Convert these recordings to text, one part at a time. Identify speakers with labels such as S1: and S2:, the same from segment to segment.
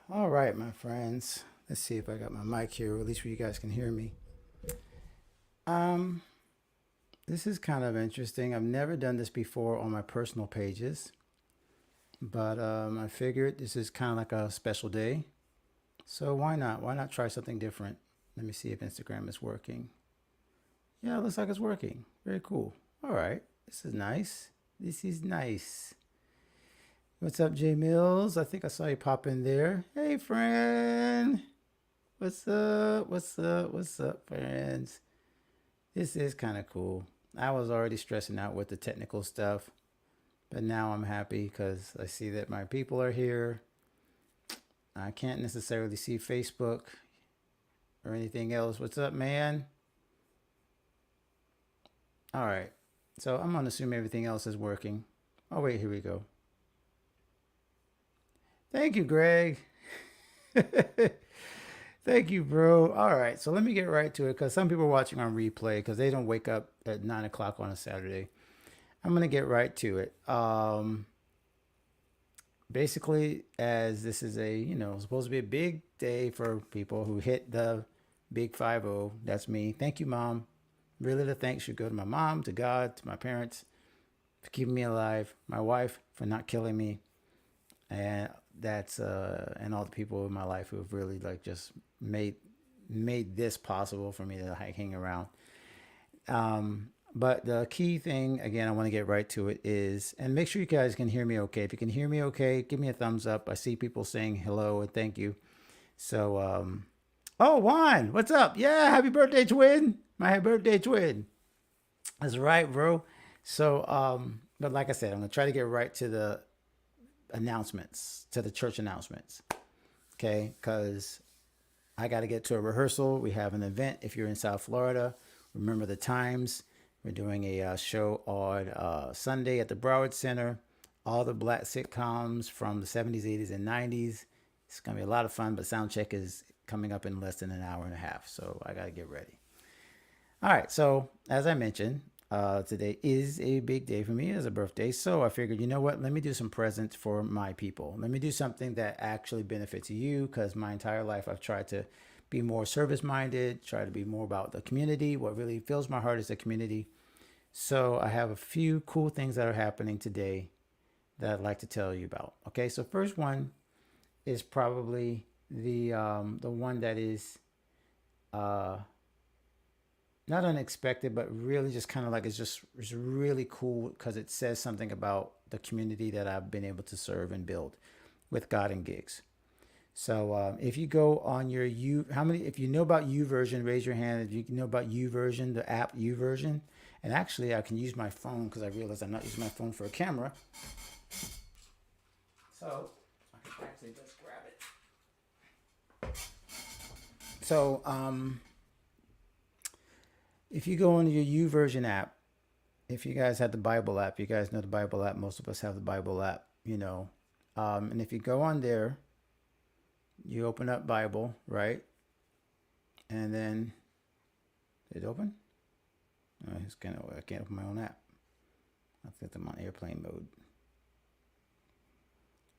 S1: All right, my friends. Let's see if I got my mic here, or at least where you guys can hear me. Um, this is kind of interesting. I've never done this before on my personal pages, but I figured this is kind of like a special day. So why not? Why not try something different? Let me see if Instagram is working. Yeah, it looks like it's working. Very cool. All right. This is nice. This is nice. What's up, Jay Mills? I think I saw you pop in there. Hey, friend. What's up? What's up? What's up, friends? This is kind of cool. I was already stressing out with the technical stuff, but now I'm happy because I see that my people are here. I can't necessarily see Facebook or anything else. What's up, man? All right. So I'm going to assume everything else is working. Oh, wait, here we go. Thank you, Greg. Thank you, bro. All right, so let me get right to it because some people are watching on replay because they don't wake up at 9 o'clock on a Saturday. I'm gonna get right to it. Basically, as this is a supposed to be a big day for people who hit the big 50. That's me. Thank you, mom. Really, the thanks should go to my mom, to God, to my parents for keeping me alive, my wife for not killing me, and that's and all the people in my life who have really like just made this possible for me to hang around. But the key thing, again, I want to get right to it is, and make sure you guys can hear me okay. If you can hear me okay, give me a thumbs up. I see people saying hello and thank you. So, oh, Juan, what's up? Yeah, happy birthday, twin. My birthday twin. That's right, bro. So, but like I said, I'm going to try to get right to the announcements, to the church announcements. Okay. Because I got to get to a rehearsal. We have an event if you're in South Florida. Remember the times. We're doing a show on Sunday at the Broward Center. All the black sitcoms from the 70s, 80s, and 90s. It's going to be a lot of fun, but sound check is coming up in less than an hour and a half. So I got to get ready. All right. So as I mentioned, today is a big day for me as a birthday. So I figured, you know what? Let me do some presents for my people. Let me do something that actually benefits you because my entire life I've tried to be more service minded, try to be more about the community. What really fills my heart is the community. So I have a few cool things that are happening today that I'd like to tell you about. Okay, so first one is probably the one that is uh, not unexpected, but really just kind of like it's really cool because it says something about the community that I've been able to serve and build with God and Gigs. So if you go on your how many, if you know about YouVersion, raise your hand. If you know about YouVersion, the app YouVersion, and actually I can use my phone because I realize I'm not using my phone for a camera. So I can actually just grab it. So if you go on your YouVersion app, if you guys have the Bible app, you guys know the Bible app. Most of us have the Bible app, and if you go on there, you open up Bible, right? And then it open? It's kind of I can't open my own app. I think I'm on airplane mode.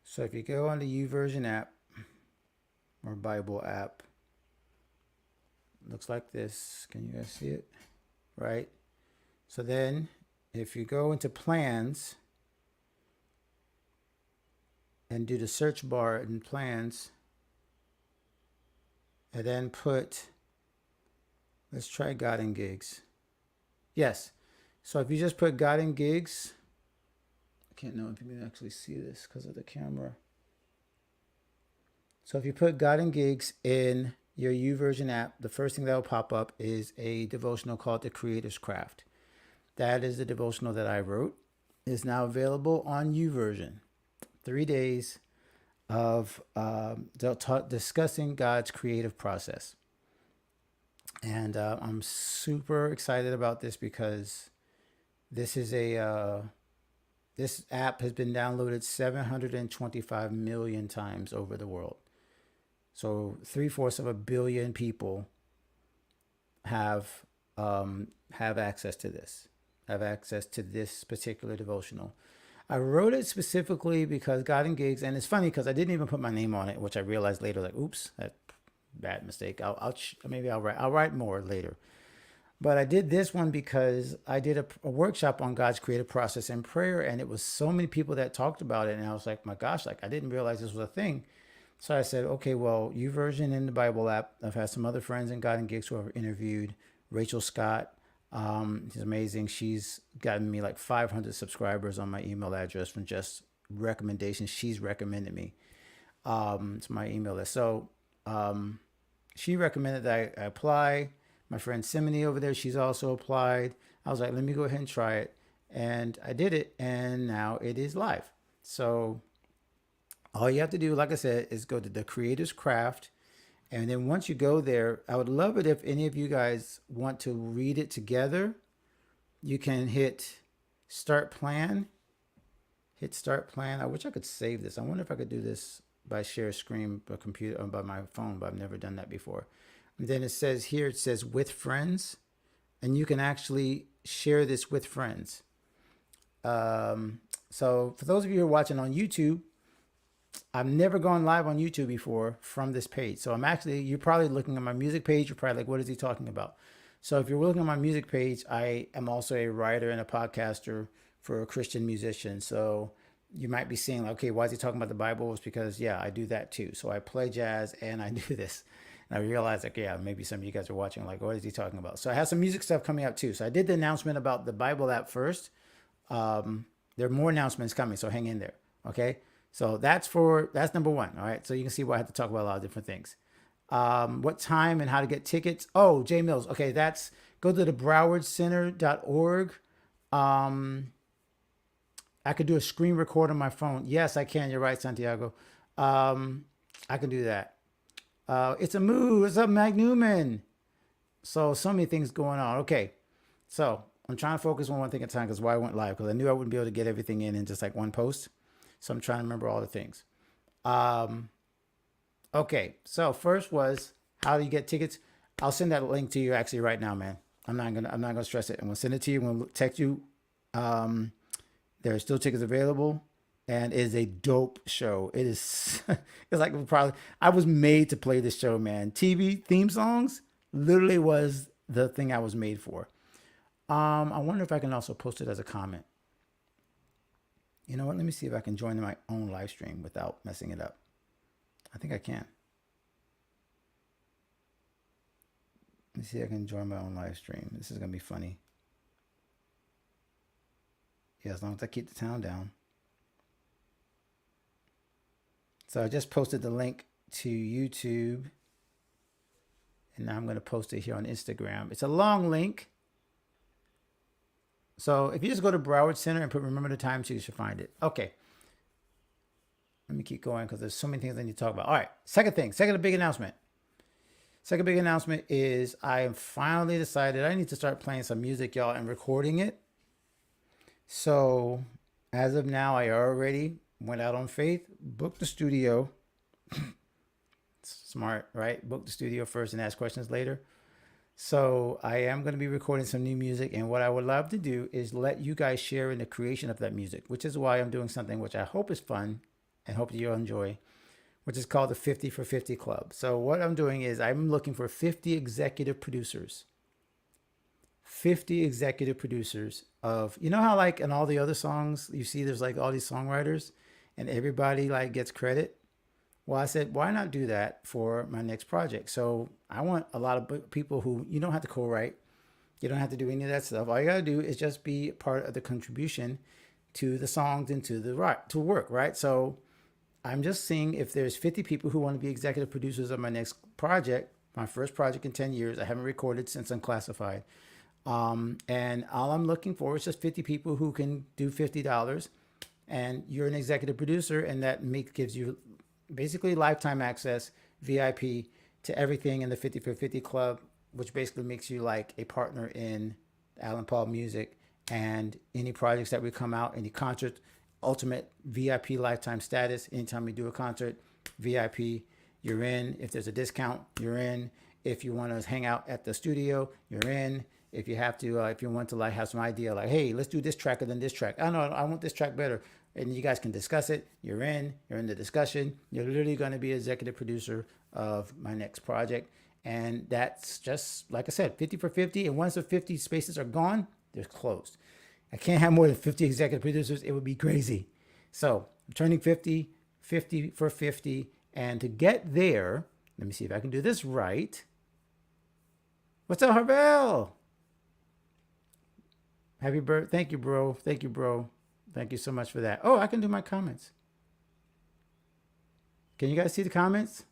S1: So if you go on the YouVersion app or Bible app, looks like this. Can you guys see it? Right? So then if you go into plans and do the search bar in plans, and then let's try God and Gigs. Yes. So if you just put God and Gigs, I can't know if you can actually see this because of the camera. So if you put God and Gigs in your YouVersion app, the first thing that will pop up is a devotional called The Creator's Craft. That is the devotional that I wrote. It's now available on YouVersion. 3 days of discussing God's creative process. And I'm super excited about this because this is this app has been downloaded 725 million times over the world. So 3/4 of a billion people have access to this, have access to this particular devotional. I wrote it specifically because God and Gigs, and it's funny because I didn't even put my name on it, which I realized later, like, oops, that bad mistake. Maybe I'll write more later. But I did this one because I did a workshop on God's creative process in prayer, and it was so many people that talked about it, and I was like, my gosh, like I didn't realize this was a thing. So I said, okay, well, YouVersion in the Bible app. I've had some other friends in God and Gigs who I've interviewed. Rachel Scott, she's amazing. She's gotten me like 500 subscribers on my email address from just recommendations. She's recommended me. It's my email list. So she recommended that I apply. My friend Simony over there, she's also applied. I was like, let me go ahead and try it. And I did it, and now it is live. So all you have to do, like I said, is go to the Creator's Craft. And then once you go there, I would love it if any of you guys want to read it together. You can hit Start Plan. Hit Start Plan. I wish I could save this. I wonder if I could do this by share screen by computer or by my phone, but I've never done that before. And then it says here, it says with friends, and you can actually share this with friends. So for those of you who are watching on YouTube, I've never gone live on YouTube before from this page. So you're probably looking at my music page. You're probably like, what is he talking about? So if you're looking at my music page, I am also a writer and a podcaster for a Christian musician. So you might be saying, okay, why is he talking about the Bible? It's because, yeah, I do that too. So I play jazz and I do this. And I realized, like, yeah, maybe some of you guys are watching, like, what is he talking about? So I have some music stuff coming out too. So I did the announcement about the Bible app first. There are more announcements coming, so hang in there. Okay. So that's number one. All right. So you can see why I have to talk about a lot of different things. What time and how to get tickets. Oh, Jay Mills. Okay. Go to the browardcenter.org. I could do a screen record on my phone. Yes, I can. You're right, Santiago. I can do that. It's a move. What's up, Mag Newman? So many things going on. Okay. So I'm trying to focus on one thing at a time because why I went live, because I knew I wouldn't be able to get everything in just like one post. So I'm trying to remember all the things. Okay. So first was how do you get tickets? I'll send that link to you actually right now, man. I'm not gonna stress it. I'm gonna send it to you. I'm gonna text you. There are still tickets available, and it is a dope show. It is. It's like I was made to play this show, man. TV theme songs literally was the thing I was made for. I wonder if I can also post it as a comment. You know what? Let me see if I can join my own live stream without messing it up. I think I can. Let me see if I can join my own live stream. This is going to be funny. Yeah, as long as I keep the sound down. So I just posted the link to YouTube. And now I'm going to post it here on Instagram. It's a long link. So if you just go to Broward Center and put remember the time, so you should find it. Okay. Let me keep going because there's so many things I need to talk about. All right. Second big announcement. Second big announcement is I have finally decided I need to start playing some music, y'all, and recording it. So as of now, I already went out on faith, booked the studio. Smart, right? Book the studio first and ask questions later. So I am going to be recording some new music, and what I would love to do is let you guys share in the creation of that music, which is why I'm doing something which I hope is fun and hope you'll enjoy, which is called the 50 for 50 Club. So what I'm doing is I'm looking for 50 executive producers. 50 executive producers of, you know how like in all the other songs you see there's like all these songwriters and everybody like gets credit? Well, I said, why not do that for my next project? So I want a lot of people who, you don't have to co-write. You don't have to do any of that stuff. All you got to do is just be part of the contribution to the songs and to work, right? So I'm just seeing if there's 50 people who want to be executive producers of my next project, my first project in 10 years. I haven't recorded since Unclassified. And all I'm looking for is just 50 people who can do $50. And you're an executive producer, and that gives you basically lifetime access, VIP, to everything in the 50 for 50 Club, which basically makes you like a partner in Alan Paul Music and any projects that we come out, any concert, ultimate VIP lifetime status. Anytime we do a concert, VIP, you're in. If there's a discount, you're in. If you want to hang out at the studio, you're in. If you have to, if you want to like have some idea, like, hey, let's do this track and then this track. I know I want this track better, and you guys can discuss it. You're in the discussion. You're literally going to be executive producer of my next project, and that's just like I said, 50 for 50. And once the 50 spaces are gone, they're closed. I can't have more than 50 executive producers. It would be crazy. So I'm turning 50, 50 for 50. And to get there, let me see if I can do this right. What's up, Harvell? Happy birthday. Thank you, bro. Thank you, bro. Thank you so much for that. Oh, I can do my comments. Can you guys see the comments?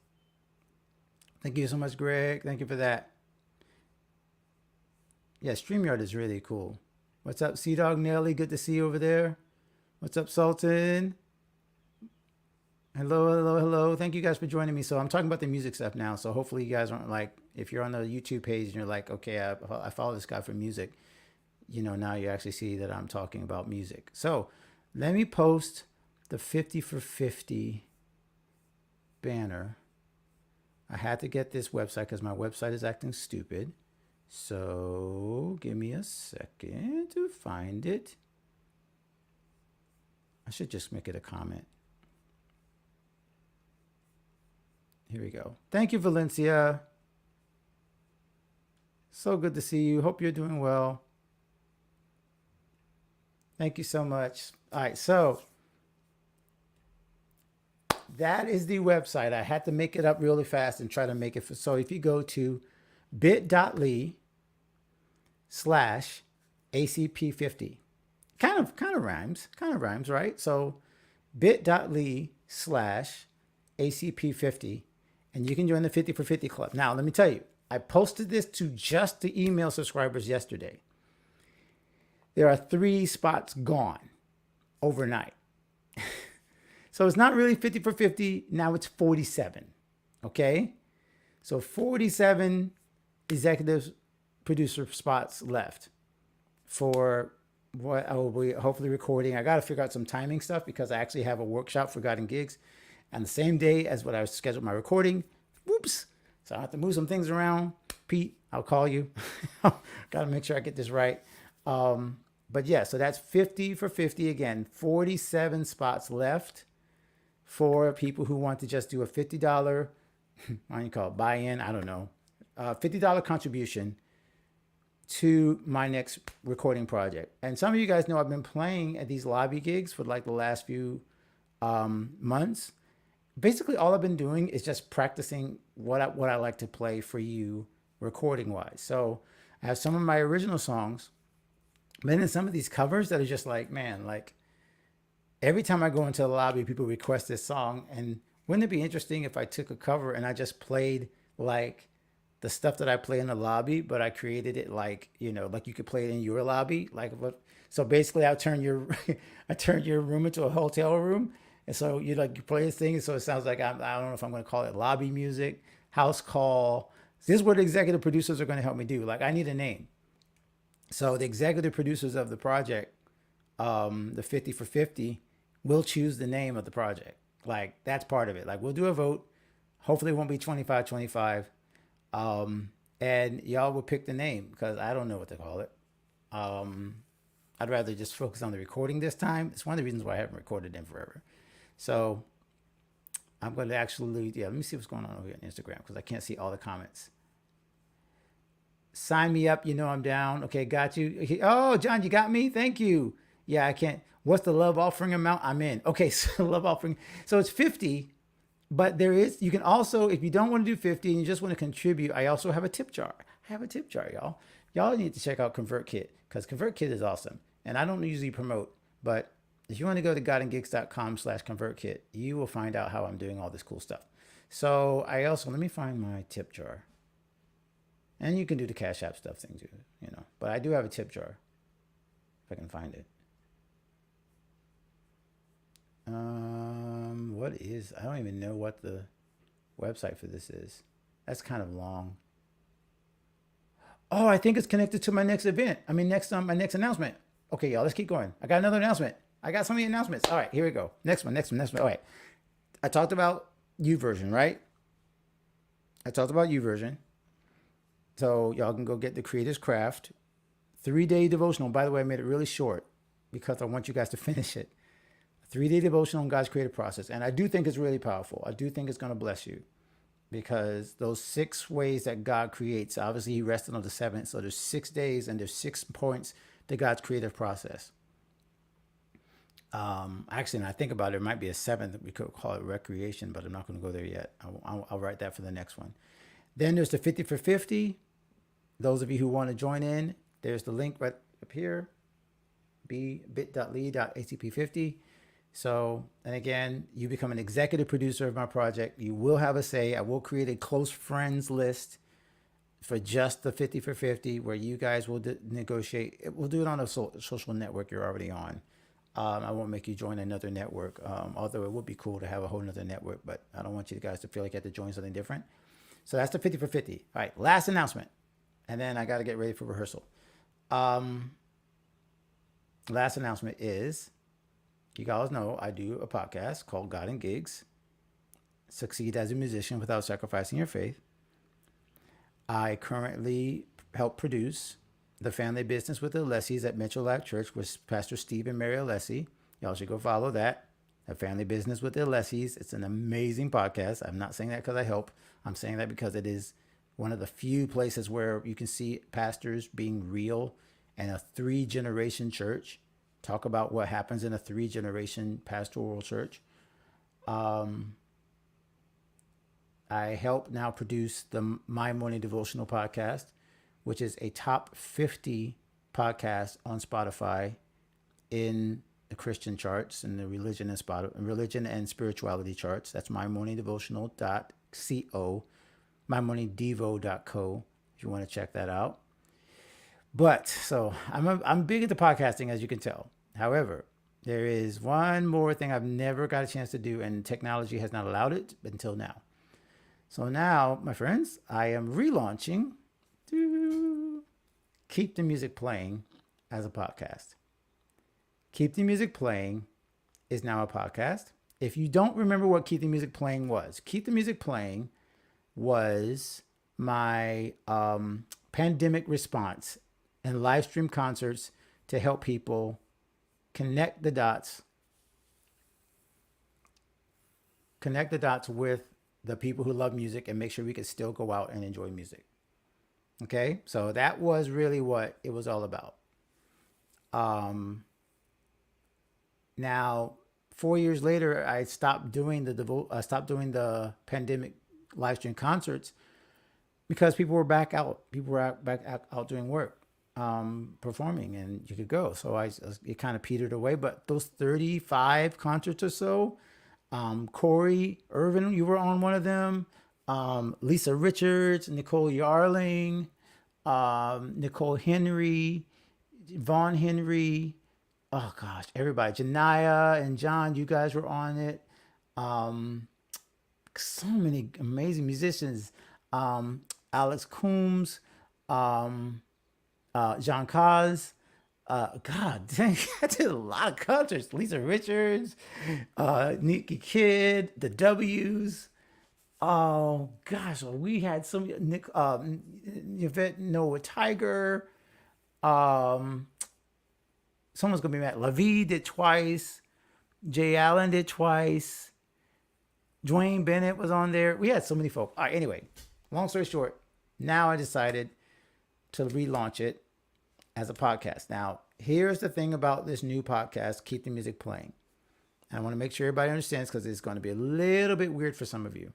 S1: Thank you so much, Greg. Thank you for that. Yeah, StreamYard is really cool. What's up, Sea Dog Nelly? Good to see you over there. What's up, Sultan? Hello, hello, hello. Thank you guys for joining me. So I'm talking about the music stuff now. So hopefully you guys aren't like, if you're on the YouTube page and you're like, okay, I follow this guy for music, you know, now you actually see that I'm talking about music. So let me post the 50 for 50 banner. I had to get this website because my website is acting stupid. So give me a second to find it. I should just make it a comment. Here we go. Thank you, Valencia. So good to see you. Hope you're doing well. Thank you so much. All right, so that is the website. I had to make it up really fast and try to make it. So if you go to bit.ly/ACP50, kind of rhymes, right? So bit.ly/ACP50, and you can join the 50 for 50 club. Now, let me tell you, I posted this to just the email subscribers yesterday. There are 3 spots gone overnight. So it's not really 50 for 50. Now it's 47. Okay. So 47 executive producer spots left for what I will be hopefully recording. I got to figure out some timing stuff because I actually have a workshop for Garden Gigs on the same day as what I scheduled my recording. Whoops. So I have to move some things around. Pete, I'll call you. Got to make sure I get this right. But yeah, so that's 50 for 50 again. 47 spots left for people who want to just do a $50, what do you call it, buy-in? I don't know. $50 contribution to my next recording project. And some of you guys know I've been playing at these lobby gigs for like the last few months. Basically, all I've been doing is just practicing what I like to play for you recording wise. So I have some of my original songs, but then some of these covers that are just like, man, like every time I go into the lobby, people request this song. And wouldn't it be interesting if I took a cover and I just played like the stuff that I play in the lobby, but I created it like, you know, like you could play it in your lobby. So basically I turn your room into a hotel room. And so you play this thing. And so it sounds like, I don't know if I'm going to call it lobby music, house call. This is what executive producers are going to help me do. Like I need a name. So the executive producers of the project, the 50 for 50, will choose the name of the project. Like that's part of it. Like we'll do a vote. Hopefully it won't be 25-25. And y'all will pick the name because I don't know what to call it. I'd rather just focus on the recording this time. It's one of the reasons why I haven't recorded in forever. So I'm going to actually, let me see what's going on over here on Instagram because I can't see all the comments. Sign me up. You know I'm down. Okay, got you. Oh, John, you got me? Thank you. Yeah, I can't. What's the love offering amount? I'm in. Okay, so love offering. So it's 50, but you can also, if you don't want to do 50 and you just want to contribute, I also have a tip jar. I have a tip jar, y'all. Y'all need to check out ConvertKit because ConvertKit is awesome. And I don't usually promote, but if you want to go to GodandGigs.com/ConvertKit, you will find out how I'm doing all this cool stuff. So let me find my tip jar. And you can do the Cash App stuff thing too, you know. But I do have a tip jar, if I can find it. I don't even know what the website for this is. That's kind of long. Oh, I think it's connected to my next event. My next announcement. Okay, y'all, let's keep going. I got another announcement. I got so many announcements. All right, here we go. Next one. All right. I talked about YouVersion, right? So y'all can go get the Creators Craft 3-day devotional. By the way, I made it really short because I want you guys to finish it. A 3-day devotional on God's creative process. And I do think it's really powerful. I do think it's going to bless you because those 6 ways that God creates, obviously he rested on the 7th. So there's 6 days and there's 6 points to God's creative process. Actually, when I think about it, it might be a 7th. We could call it recreation, but I'm not going to go there yet. I'll write that for the next one. Then there's the 50 for 50. Those of you who want to join in, there's the link right up here, bit.ly/ACP50. So, and again, you become an executive producer of my project. You will have a say. I will create a close friends list for just the 50 for 50, where you guys will negotiate. We'll do it on a social network you're already on. I won't make you join another network, although it would be cool to have a whole nother network, but I don't want you guys to feel like you have to join something different. So that's the 50 for 50. All right, last announcement. And then I got to get ready for rehearsal. Last announcement is, you guys know I do a podcast called God and Gigs. Succeed as a musician without sacrificing your faith. I currently help produce The Family Business with the Alessi's at Mitchell Life Church with Pastor Steve and Mary Alessi. Y'all should go follow that. The Family Business with the Alessi's. It's an amazing podcast. I'm not saying that because I help. I'm saying that because it is one of the few places where you can see pastors being real and a 3-generation church. Talk about what happens in a 3-generation pastoral church. I help now produce the My Morning Devotional podcast, which is a top 50 podcast on Spotify in the Christian charts and the religion and spirituality charts. That's mymorningdevotional.co, mymorningdevo.co, if you want to check that out. But so I'm big into podcasting, as you can tell. However, there is one more thing I've never got a chance to do, and technology has not allowed it until now. So now, my friends, I am relaunching Keep the Music Playing as a podcast. Keep the Music Playing is now a podcast. If you don't remember what Keep the Music Playing was, Keep the Music Playing was my pandemic response and live stream concerts to help people connect the dots with the people who love music and make sure we could still go out and enjoy music. Okay, so that was really what it was all about. Now, 4 years later, I stopped doing the pandemic live stream concerts because people were back out. People were back out doing work, performing, and you could go. So it kind of petered away. But those 35 concerts or so, Corey Irvin, you were on one of them. Lisa Richards, Nicole Yarling, Nicole Henry, Vaughn Henry. Oh gosh, everybody. Janaya and John, you guys were on it. So many amazing musicians. Alex Coombs, John Kaz. God dang, I did a lot of concerts. Lisa Richards, Nikki Kidd, the W's. Oh gosh, we had some Yvette Noah Tiger. Someone's gonna be mad. LaVie did twice. Jay Allen did twice. Dwayne Bennett was on there. We had so many folk. All right, anyway, long story short, now I decided to relaunch it as a podcast. Now, here's the thing about this new podcast, Keep the Music Playing. And I want to make sure everybody understands because it's going to be a little bit weird for some of you.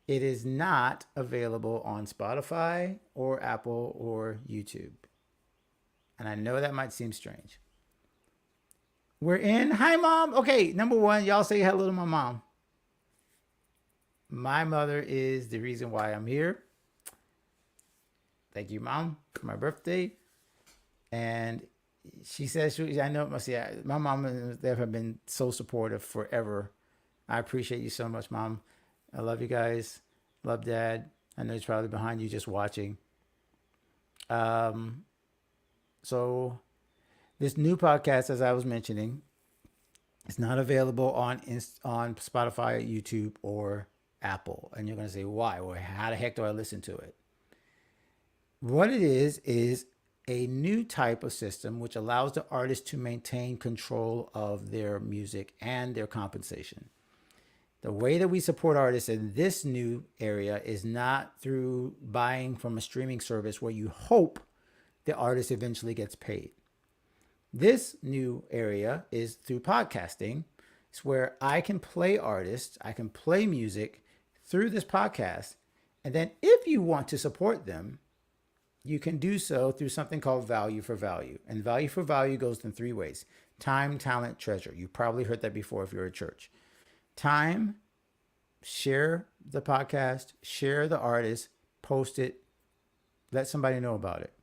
S1: It is not available on Spotify or Apple or YouTube. And I know that might seem strange. We're in. Hi, Mom. Okay, number one, y'all say hello to my mom. My mother is the reason why I'm here. Thank you, Mom, for my birthday. And she says, I know, my mom and Dad have been so supportive forever. I appreciate you so much, Mom. I love you guys. Love Dad. I know he's probably behind you just watching. So this new podcast, as I was mentioning, is not available on Spotify, YouTube, or Apple. And you're going to say, why? Or how the heck do I listen to it? What it is a new type of system which allows the artist to maintain control of their music and their compensation. The way that we support artists in this new area is not through buying from a streaming service where you hope the artist eventually gets paid. This new area is through podcasting. It's where I can play artists, I can play music through this podcast. And then if you want to support them, you can do so through something called value for value. And value for value goes in three ways: time, talent, treasure. You've probably heard that before if you're a church. Time, share the podcast, share the artist, post it, let somebody know about it.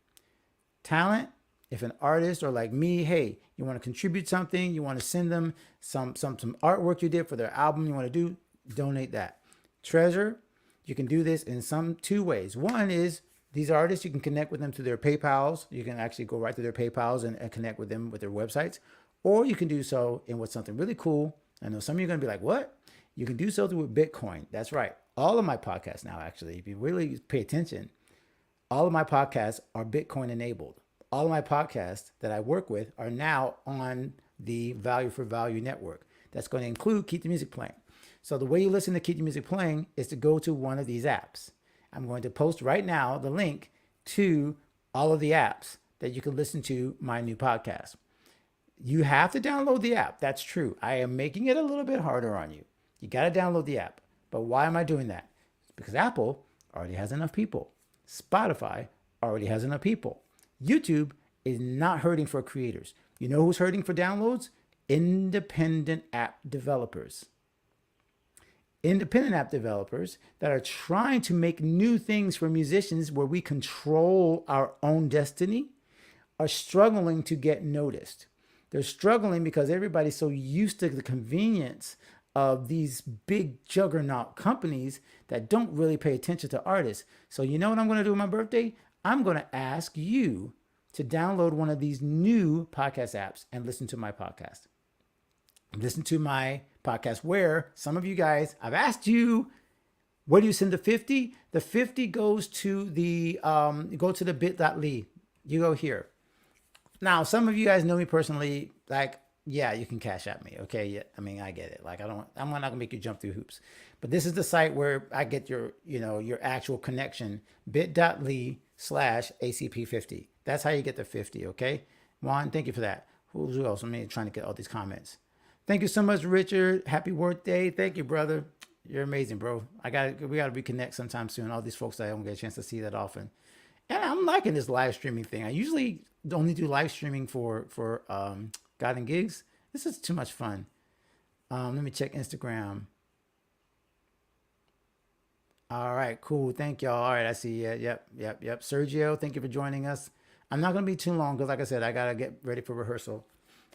S1: Talent, if an artist or like me, hey, you want to contribute something, you want to send them some artwork you did for their album you want to do, donate that. Treasure, you can do this in some two ways. One is these artists, you can connect with them through their PayPals. You can actually go right to their PayPals and connect with them with their websites. Or you can do so in what's something really cool. I know some of you are going to be like, what? You can do so through Bitcoin. That's right. All of my podcasts now, actually, if you really pay attention, all of my podcasts are Bitcoin enabled. All of my podcasts that I work with are now on the Value for Value network. That's going to include Keep the Music Playing. So the way you listen to Keep the Music Playing is to go to one of these apps. I'm going to post right now the link to all of the apps that you can listen to my new podcast. You have to download the app. That's true. I am making it a little bit harder on you. You got to download the app. But why am I doing that? Because Apple already has enough people. Spotify already has enough people. YouTube is not hurting for creators. You know who's hurting for downloads? Independent app developers. Independent app developers that are trying to make new things for musicians where we control our own destiny are struggling to get noticed. They're struggling because everybody's so used to the convenience of these big juggernaut companies that don't really pay attention to artists. So you know what I'm going to do on my birthday? I'm going to ask you to download one of these new podcast apps and listen to my podcast. Listen to my podcast where some of you guys, I've asked you, where do you send the 50? The 50 goes to the bit.ly. You go here. Now, some of you guys know me personally, like, yeah, you can cash at me. Okay. Yeah. I mean, I get it. Like, I'm not gonna make you jump through hoops, but this is the site where I get your actual connection, bit.ly/ACP50. That's how you get the 50. Okay. Juan, thank you for that. Who else? I'm trying to get all these comments. Thank you so much, Richard. Happy birthday. Thank you, brother. You're amazing, bro. We gotta reconnect sometime soon. All these folks that I don't get a chance to see that often. And I'm liking this live streaming thing. I usually only do live streaming for God and Gigs. This is too much fun. Let me check Instagram. All right, cool. Thank y'all. All right, I see. Yep. Sergio, thank you for joining us. I'm not going to be too long because, like I said, I got to get ready for rehearsal.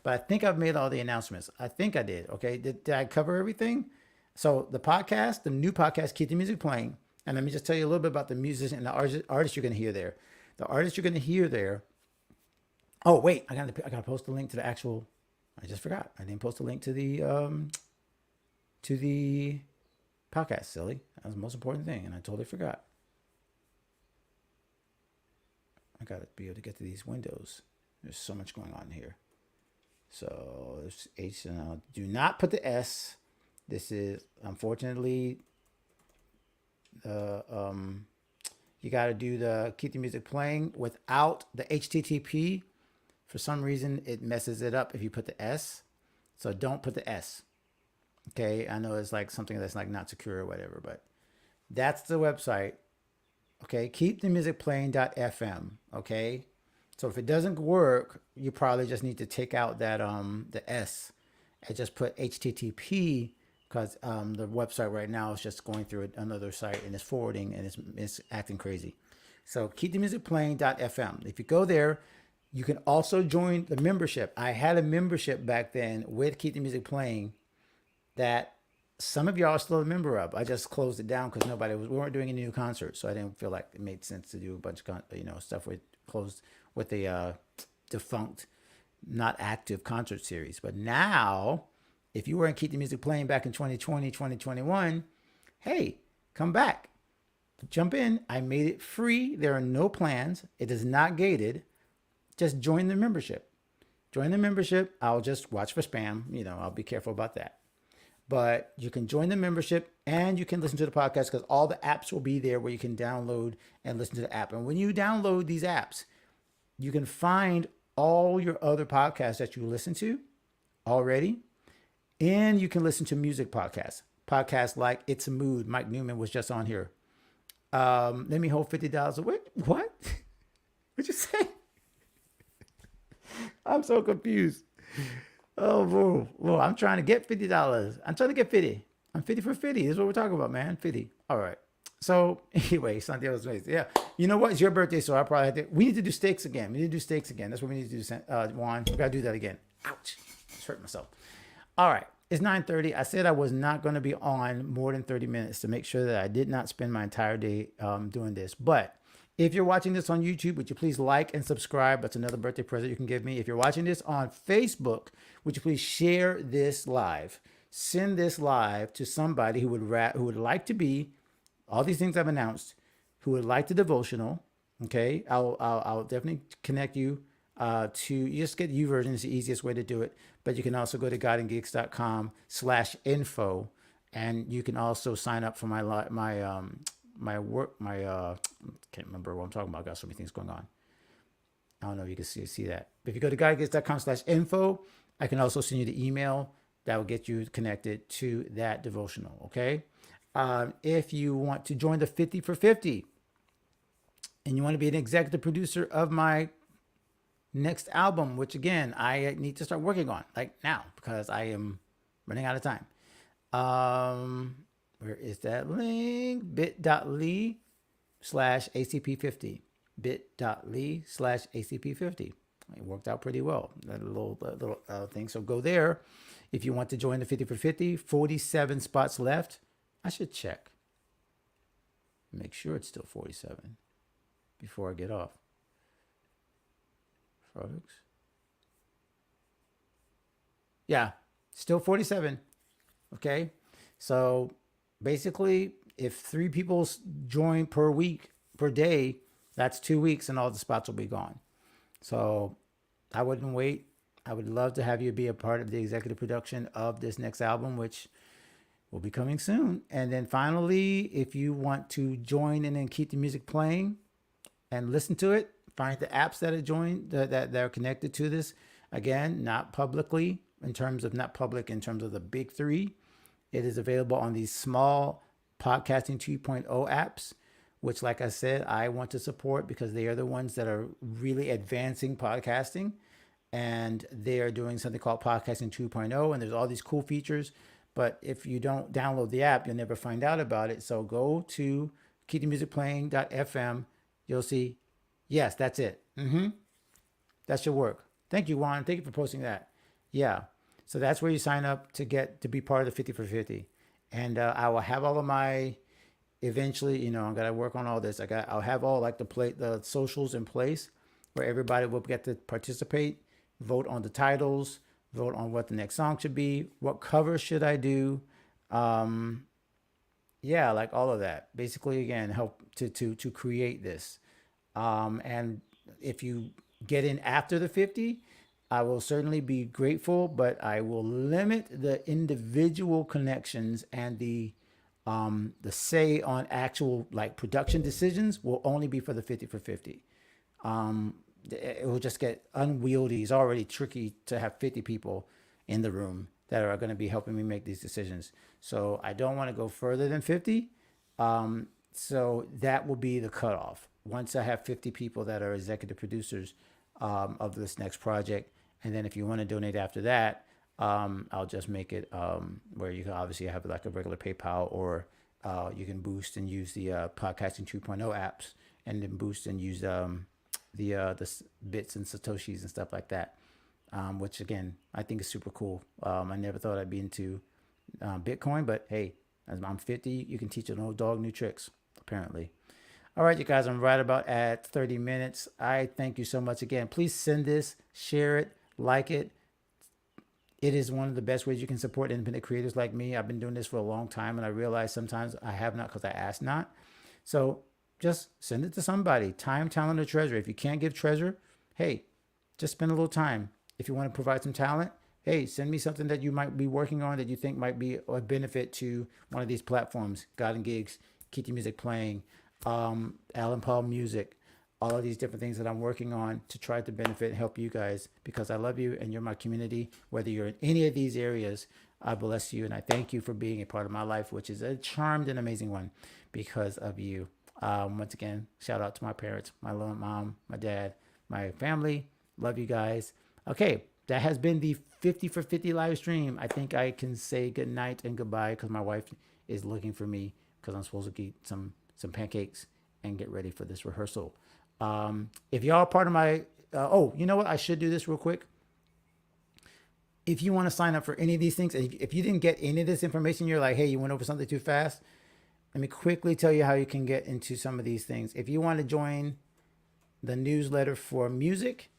S1: But I think I've made all the announcements. I think I did. Okay. Did I cover everything? So the podcast, the new podcast, Keep the Music Playing. And let me just tell you a little bit about the musician and the artist you're going to hear there. The artist you're going to hear there. Oh, wait. I got to post a link to the actual. I just forgot. I didn't post a link to the podcast, silly. That was the most important thing. And I totally forgot. I got to be able to get to these windows. There's so much going on here. So there's HTML. Do not put the S. This is unfortunately you got to do the Keep the Music Playing without the HTTP. For some reason, it messes it up if you put the S. So don't put the S. Okay, I know it's like something that's like not secure or whatever, but that's the website. Okay, keepthemusicplaying.fm. Okay. So if it doesn't work, you probably just need to take out that the S and just put HTTP because the website right now is just going through another site and it's forwarding and it's acting crazy. So keepthemusicplaying.fm. If you go there, you can also join the membership. I had a membership back then with Keep the Music Playing that some of y'all are still a member of. I just closed it down because we weren't doing any new concerts, so I didn't feel like it made sense to do a bunch of stuff with closed with the defunct, not active concert series. But now, if you weren't Keep the Music Playing back in 2020, 2021, hey, come back. Jump in. I made it free. There are no plans. It is not gated. just join the membership. Join the membership. I'll just watch for spam. I'll be careful about that. But you can join the membership and you can listen to the podcast because all the apps will be there where you can download and listen to the app. And when you download these apps, you can find all your other podcasts that you listen to already. And you can listen to music podcasts. Podcasts like It's a Mood. Mike Newman was just on here. Let me hold $50 away. What? What'd you say? I'm so confused. Oh, whoa. I'm trying to get $50. I'm trying to get 50. I'm 50 for 50. This is what we're talking about, man. 50. All right. So anyway, Santiago's amazing. Yeah. You know what? It's your birthday, so I probably have to. We need to do steaks again. That's what we need to do, Juan. We got to do that again. Ouch. I just hurt myself. All right. It's 9:30. I said I was not going to be on more than 30 minutes to make sure that I did not spend my entire day doing this. But if you're watching this on YouTube, would you please like and subscribe? That's another birthday present you can give me. If you're watching this on Facebook, would you please share this live? Send this live to somebody who would like to be all these things I've announced, who would like the devotional. Okay, I'll definitely connect you to. You just get the YouVersion. It's the easiest way to do it. But you can also go to godandgeeks.com/info, and you can also sign up for my work. Can't remember what I'm talking about. I got so many things going on. I don't know if you can see that. But if you go to godandgeeks.com/info, I can also send you the email that will get you connected to that devotional. Okay. If you want to join the 50 for 50 and you want to be an executive producer of my next album, which again, I need to start working on like now because I am running out of time. Where is that link? bit.ly/ACP50. bit.ly/ACP50. It worked out pretty well. That little thing. So go there. If you want to join the 50 for 50, 47 spots left. I should check. Make sure it's still 47 before I get off. Products. Yeah, still 47. Okay. So basically, if 3 people join per week, per day, that's 2 weeks and all the spots will be gone. So I wouldn't wait. I would love to have you be a part of the executive production of this next album, which will be coming soon. And then finally, if you want to join in and keep the music playing and listen to it, find the apps that are joined, that are connected to this. Again, not publicly not public in terms of the big 3. It is available on these small podcasting 2.0 apps, which, like I said, I want to support because they are the ones that are really advancing podcasting. And they are doing something called Podcasting 2.0. And there's all these cool features. But if you don't download the app, you'll never find out about it. So go to keepthemusicplaying.fm. You'll see, yes, that's it. That should work. Thank you, Juan. Thank you for posting that. Yeah. So that's where you sign up to be part of the 50 for 50. And I will have all of my, eventually, I'm going to work on all this. I'll have all like the socials in place where everybody will get to participate, vote on the titles, vote on what the next song should be, what cover should I do. Yeah, like all of that. Basically, again, help to create this. And if you get in after the 50, I will certainly be grateful, but I will limit the individual connections and the say on actual like production decisions will only be for the 50 for 50. It will just get unwieldy. It's already tricky to have 50 people in the room that are going to be helping me make these decisions. So I don't want to go further than 50. So that will be the cutoff. Once I have 50 people that are executive producers of this next project. And then if you want to donate after that, I'll just make it where you can obviously have like a regular PayPal, or you can boost and use the Podcasting 2.0 apps, and then boost and use the bits and Satoshis and stuff like that, which again, I think is super cool. I never thought I'd be into Bitcoin, but hey, as I'm 50, you can teach an old dog new tricks, apparently. All right, you guys, I'm right about at 30 minutes. I thank you so much again. Please send this, share it, like it. It is one of the best ways you can support independent creators like me. I've been doing this for a long time, and I realize sometimes I have not because I asked not. So just send it to somebody. Time, talent, or treasure. If you can't give treasure, hey, Just spend a little time. If you want to provide some talent, hey, send me something that you might be working on that you think might be a benefit to one of these platforms. God and Gigs, Keep the Music Playing, Alan Paul Music, all of these different things that I'm working on to try to benefit and help you guys, because I love you and you're my community. Whether you're in any of these areas, I bless you and I thank you for being a part of my life, which is a charmed and amazing one because of you. Once again, shout out to my parents, my little mom, my dad, my family. Love you guys. Okay, that has been the 50 for 50 live stream. I think I can say good night and goodbye because my wife is looking for me because I'm supposed to eat some pancakes and get ready for this rehearsal. If y'all are part of my, oh, you know what? I should do this real quick. If you want to sign up for any of these things, and if you didn't get any of this information, you're like, hey, you went over something too fast. Let me quickly tell you how you can get into some of these things. If you want to join the newsletter for music,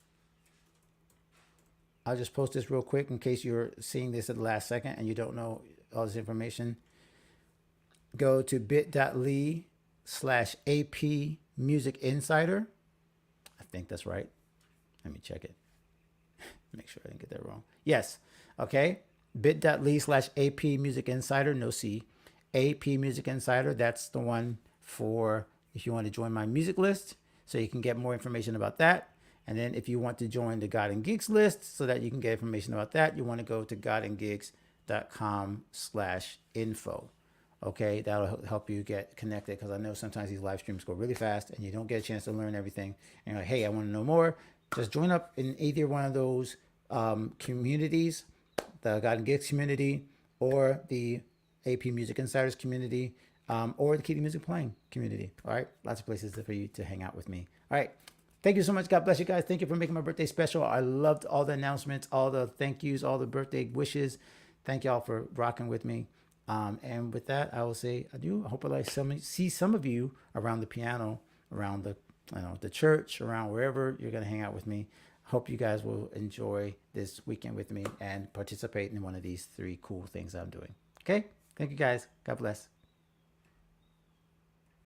S1: I'll just post this real quick in case you're seeing this at the last second and you don't know all this information. Go to bit.ly/AP Music Insider. I think that's right. Let me check it. Make sure I didn't get that wrong. Yes. Okay. bit.ly/AP Music Insider. No C. AP Music Insider. That's the one for if you want to join my music list so you can get more information about that. And then if you want to join the God and Gigs list so that you can get information about that, you want to go to godandgigs.com/info. Okay, that'll help you get connected because I know sometimes these live streams go really fast and you don't get a chance to learn everything. And you're like, hey, I want to know more. Just join up in either one of those communities, the God and Gigs community or the AP Music Insiders community or the Keep the Music Playing community. All right, lots of places for you to hang out with me. All right. Thank you so much. God bless you guys. Thank you for making my birthday special. I loved all the announcements, all the thank yous, all the birthday wishes. Thank y'all for rocking with me. And with that, I will say adieu. I hope I see some of you around the piano, around the church, around wherever you're going to hang out with me. Hope you guys will enjoy this weekend with me and participate in one of these 3 cool things I'm doing. Okay? Thank you guys. God bless.